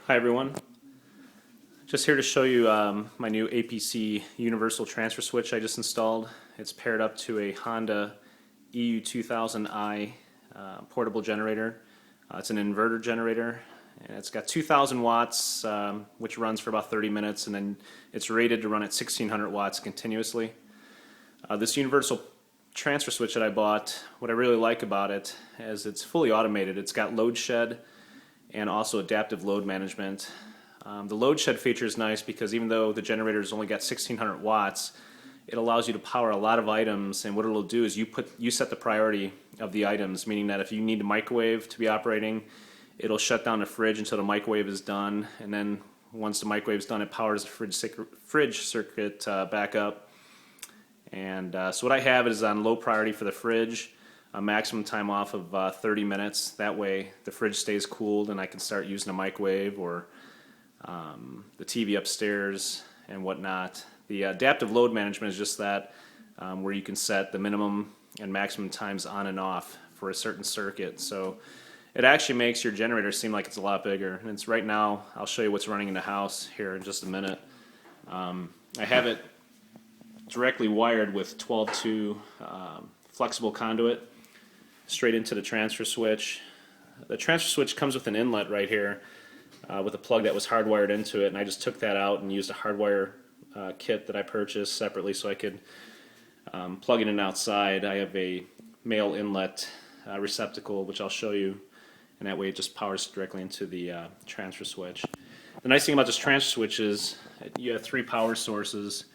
Hi everyone, just here to show you my new APC universal transfer switch I just installed. It's paired up to a Honda EU2000i portable generator. It's an inverter generator, and it's got 2,000 watts which runs for about 30 minutes, and then it's rated to run at 1,600 watts continuously. This universal transfer switch that I bought, what I really like about it is it's fully automated. It's got load shed and also adaptive load management. The load shed feature is nice because even though the generator's only got 1,600 watts, it allows you to power a lot of items, and what it'll do is you set the priority of the items, meaning that if you need a microwave to be operating, it'll shut down the fridge until the microwave is done, and then once the microwave's done, it powers the fridge circuit back up. And so what I have is on low priority for the fridge, a maximum time off of 30 minutes. That way the fridge stays cooled and I can start using a microwave or the TV upstairs and whatnot. The adaptive load management is just that, where you can set the minimum and maximum times on and off for a certain circuit. So it actually makes your generator seem like it's a lot bigger. And it's right now, I'll show you what's running in the house here in just a minute. I have it directly wired with 12-2 flexible conduit straight into the transfer switch. The transfer switch comes with an inlet right here with a plug that was hardwired into it, and I just took that out and used a hardwire kit that I purchased separately so I could plug it in outside. I have a male inlet receptacle, which I'll show you, and that way it just powers directly into the transfer switch. The nice thing about this transfer switch is you have three power sources.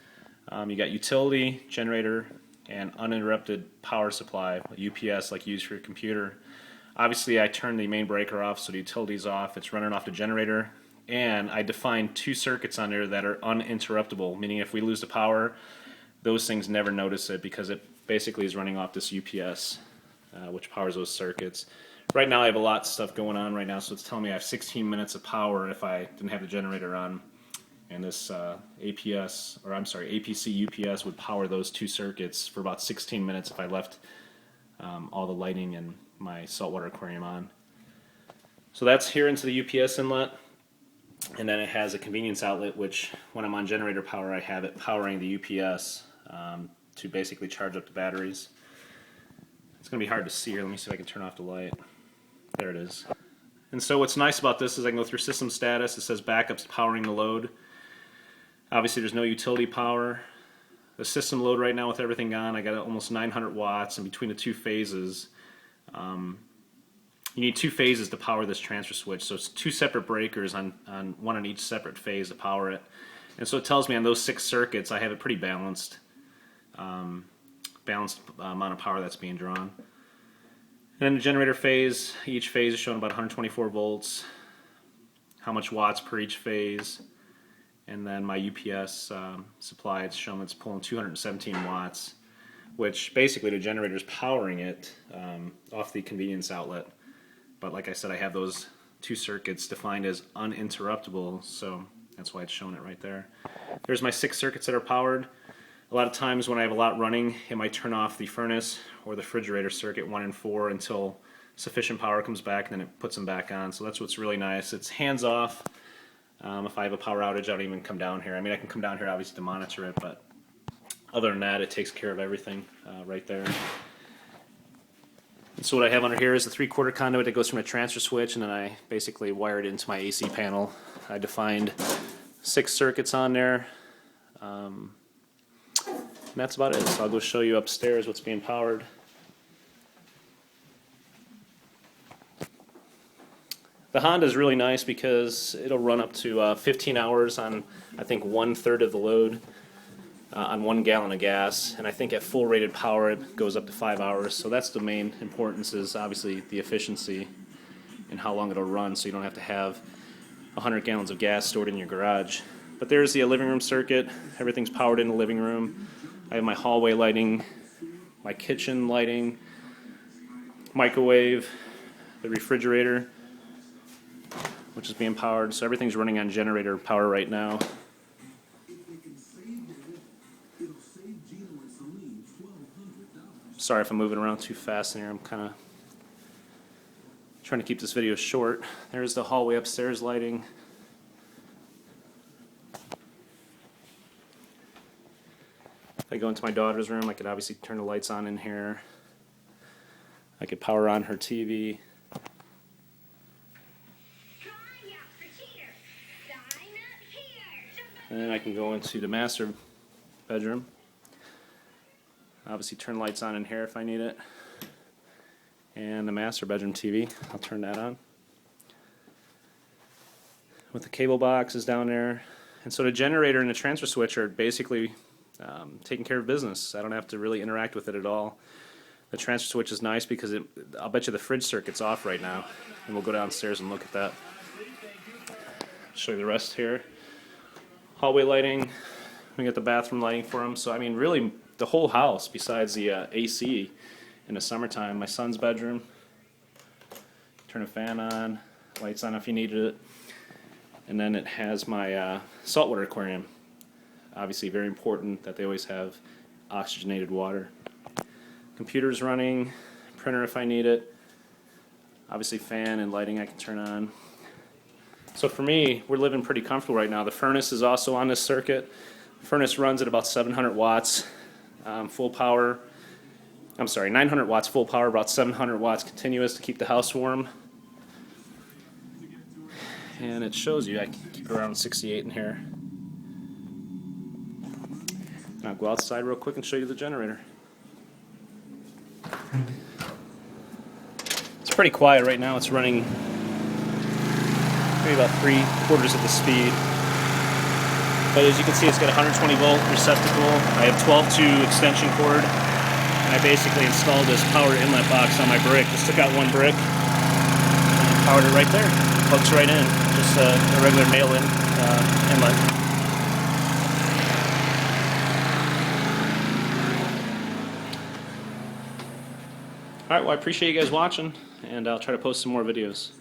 You got utility, generator, and uninterrupted power supply, UPS like you use for your computer. Obviously I turned the main breaker off, so the utility's off, it's running off the generator, and I defined two circuits on there that are uninterruptible, meaning if we lose the power, those things never notice it because it basically is running off this UPS, which powers those circuits. Right now I have a lot of stuff going on right now, so it's telling me I have 16 minutes of power if I didn't have the generator on. And this APC UPS would power those two circuits for about 16 minutes if I left all the lighting in my saltwater aquarium on. So that's here into the UPS inlet, and then it has a convenience outlet, which when I'm on generator power I have it powering the UPS to basically charge up the batteries. It's going to be hard to see here. Let me see if I can turn off the light. There it is. And so what's nice about this is I can go through system status. It says backups powering the load. Obviously there's no utility power. The system load right now with everything on, I got almost 900 watts, and between the two phases, you need two phases to power this transfer switch. So it's two separate breakers on one on each separate phase to power it. And so it tells me on those 6 circuits I have it pretty balanced. Balanced amount of power that's being drawn. And then the generator phase, each phase is showing about 124 volts, how much watts per each phase. And then my UPS supply, it's showing it's pulling 217 watts, which basically the generator is powering it off the convenience outlet. But like I said, I have those two circuits defined as uninterruptible, so that's why it's showing it right there. There's my 6 circuits that are powered. A lot of times when I have a lot running, it might turn off the furnace or the refrigerator circuit 1 and 4 until sufficient power comes back, and then it puts them back on. So that's what's really nice. It's hands off. If I have a power outage, I don't even come down here. I mean, I can come down here obviously to monitor it, but other than that, it takes care of everything right there. And so what I have under here is the 3/4 conduit that goes from a transfer switch, and then I basically wired it into my AC panel. I defined 6 circuits on there. And that's about it. So I'll go show you upstairs what's being powered. The Honda is really nice because it'll run up to 15 hours on, I think, 1/3 of the load on 1 gallon of gas, and I think at full rated power it goes up to 5 hours. So that's the main importance, is obviously the efficiency and how long it'll run, so you don't have to have 100 gallons of gas stored in your garage. But there's the living room circuit. Everything's powered in the living room. I have my hallway lighting, my kitchen lighting, microwave, the refrigerator, which is being powered. So everything's running on generator power right now. Sorry if I'm moving around too fast in here. I'm kind of trying to keep this video short. There's the hallway upstairs lighting. If I go into my daughter's room, I could obviously turn the lights on in here. I could power on her TV. And then I can go into the master bedroom. Obviously turn lights on in here if I need it. And the master bedroom TV, I'll turn that on. With the cable box is down there. And so the generator and the transfer switch are basically taking care of business. I don't have to really interact with it at all. The transfer switch is nice because I'll bet you the fridge circuit's off right now. And we'll go downstairs and look at that. Show you the rest here. Hallway lighting. We got the bathroom lighting for them. So I mean really the whole house besides the AC in the summertime. My son's bedroom. Turn a fan on. Lights on if you needed it. And then it has my saltwater aquarium. Obviously very important that they always have oxygenated water. Computer's running, printer if I need it. Obviously fan and lighting I can turn on. So for me, we're living pretty comfortable right now. The furnace is also on this circuit. The furnace runs at about 700 watts full power. I'm sorry, 900 watts full power, about 700 watts continuous to keep the house warm. And it shows you, I can keep it around 68 in here. And I'll go outside real quick and show you the generator. It's pretty quiet right now. It's running maybe about 3/4 of the speed. But as you can see, it's got a 120 volt receptacle. I have 12-2 extension cord. And I basically installed this power inlet box on my brick. Just took out one brick and powered it right there. Hooks right in. Just a regular nail-in inlet. Alright, well I appreciate you guys watching, and I'll try to post some more videos.